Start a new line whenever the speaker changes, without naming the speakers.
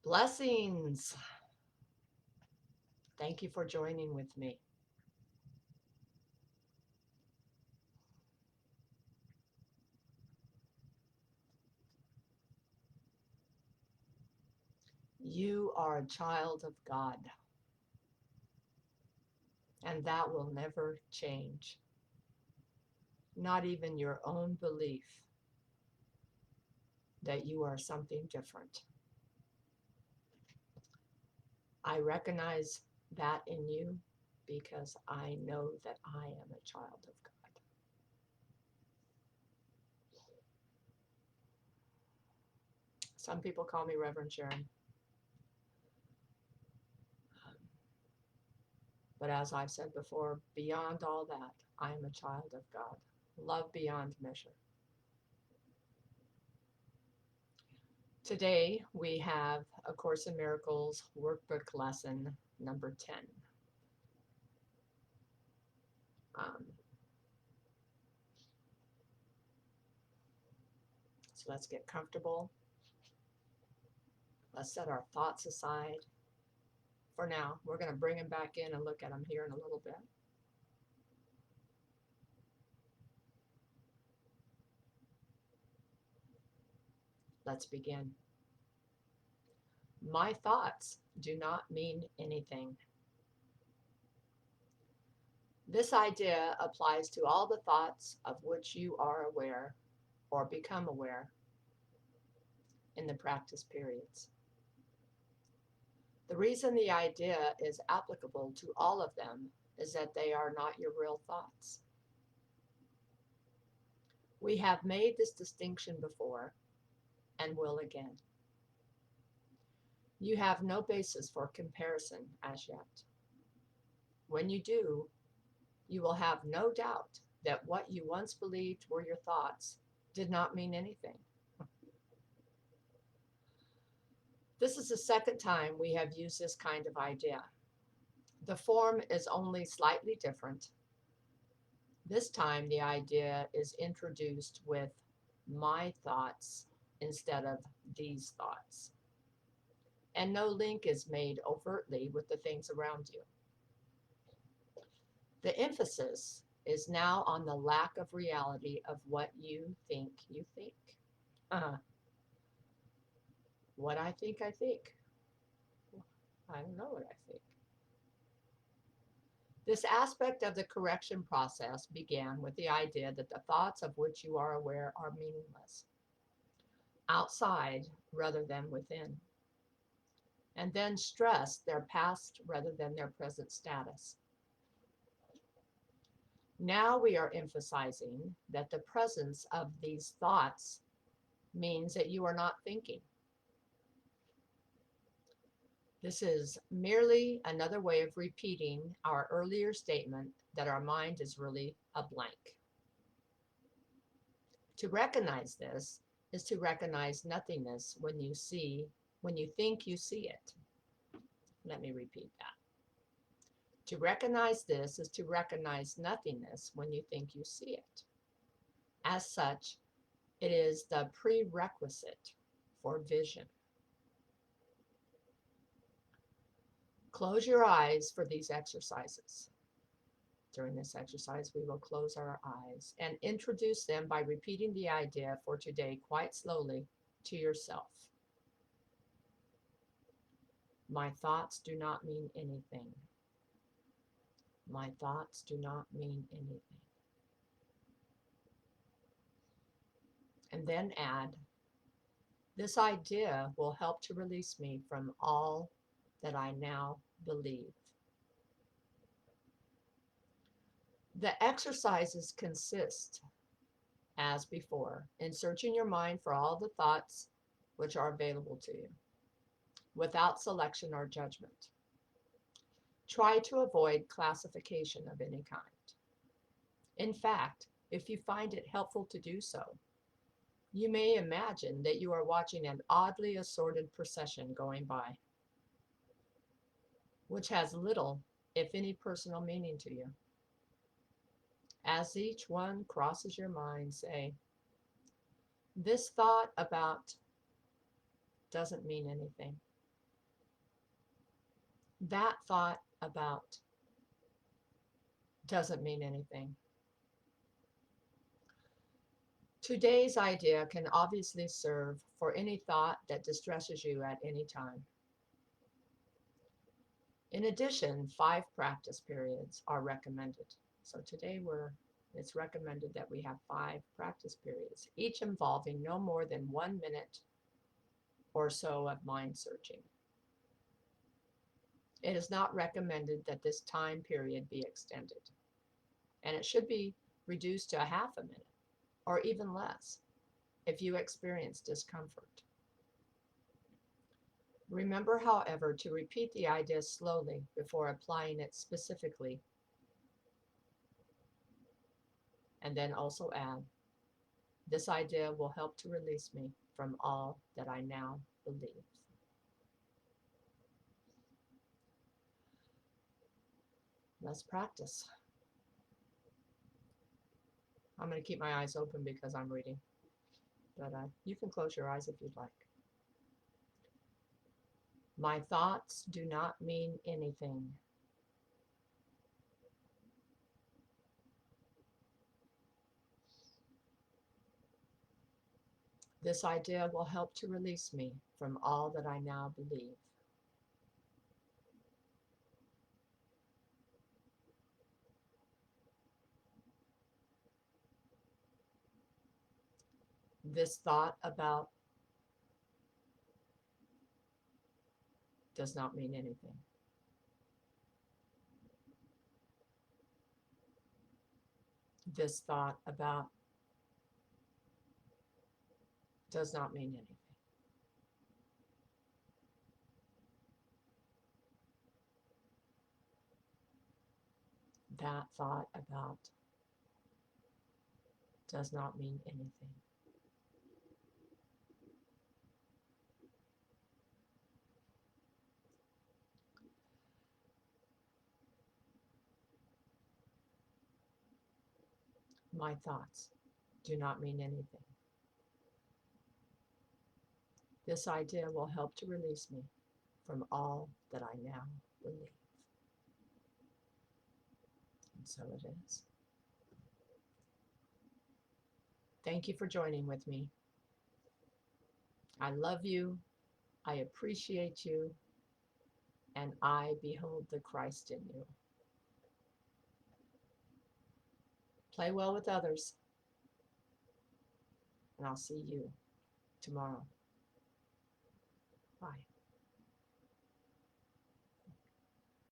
Blessings. Thank you for joining with me. You are a child of God, and that will never change. Not even your own belief that you are something different. I recognize that in you because I know that I am a child of God. Some people call me Reverend Sharon, but as I've said before, beyond all that, I am a child of God. Love beyond measure. Today we have A Course in Miracles workbook lesson number 10. Um, so let's get comfortable. Let's set our thoughts aside. For now, we're going to bring them back in and look at them here in a little bit. Let's begin. My thoughts do not mean anything. This idea applies to all the thoughts of which you are aware or become aware in the practice periods. The reason the idea is applicable to all of them is that they are not your real thoughts. We have made this distinction before and will again. You have no basis for comparison as yet. When you do, you will have no doubt that what you once believed were your thoughts did not mean anything. This is the second time we have used this kind of idea. The form is only slightly different. This time the idea is introduced with my thoughts instead of these thoughts. And no link is made overtly with the things around you. The emphasis is now on the lack of reality of what you think you think. Uh, what I think I think. I don't know what I think. This aspect of the correction process began with the idea that the thoughts of which you are aware are meaningless, outside rather than within, and then stressed their past rather than their present status. Now we are emphasizing that the presence of these thoughts means that you are not thinking. This is merely another way of repeating our earlier statement that our mind is really a blank. To recognize this is to recognize nothingness when you think you see it. Let me repeat that. To recognize this is to recognize nothingness when you think you see it. As such, it is the prerequisite for vision. Close your eyes for these exercises. During this exercise, we will close our eyes and introduce them by repeating the idea for today quite slowly to yourself. My thoughts do not mean anything. My thoughts do not mean anything. And then add, this idea will help to release me from all that I now believe. The exercises consist, as before, in searching your mind for all the thoughts which are available to you, without selection or judgment. Try to avoid classification of any kind. In fact, if you find it helpful to do so, you may imagine that you are watching an oddly assorted procession going by, which has little, if any, personal meaning to you. As each one crosses your mind, say, this thought about doesn't mean anything. That thought about doesn't mean anything. Today's idea can obviously serve for any thought that distresses you at any time. In addition, 5 practice periods are recommended. So today it's recommended that we have 5 practice periods, each involving no more than 1 minute or so of mind searching. It is not recommended that this time period be extended, and it should be reduced to a half a minute or even less if you experience discomfort. Remember, however, to repeat the idea slowly before applying it specifically, and then also add, this idea will help to release me from all that I now believe. Let's practice. I'm going to keep my eyes open because I'm reading, but you can close your eyes if you'd like. My thoughts do not mean anything. This idea will help to release me from all that I now believe. This thought about does not mean anything. This thought about does not mean anything. That thought about does not mean anything. My thoughts do not mean anything. This idea will help to release me from all that I now believe. And so it is. Thank you for joining with me. I love you. I appreciate you. And I behold the Christ in you. Play well with others. And I'll see you tomorrow. Bye.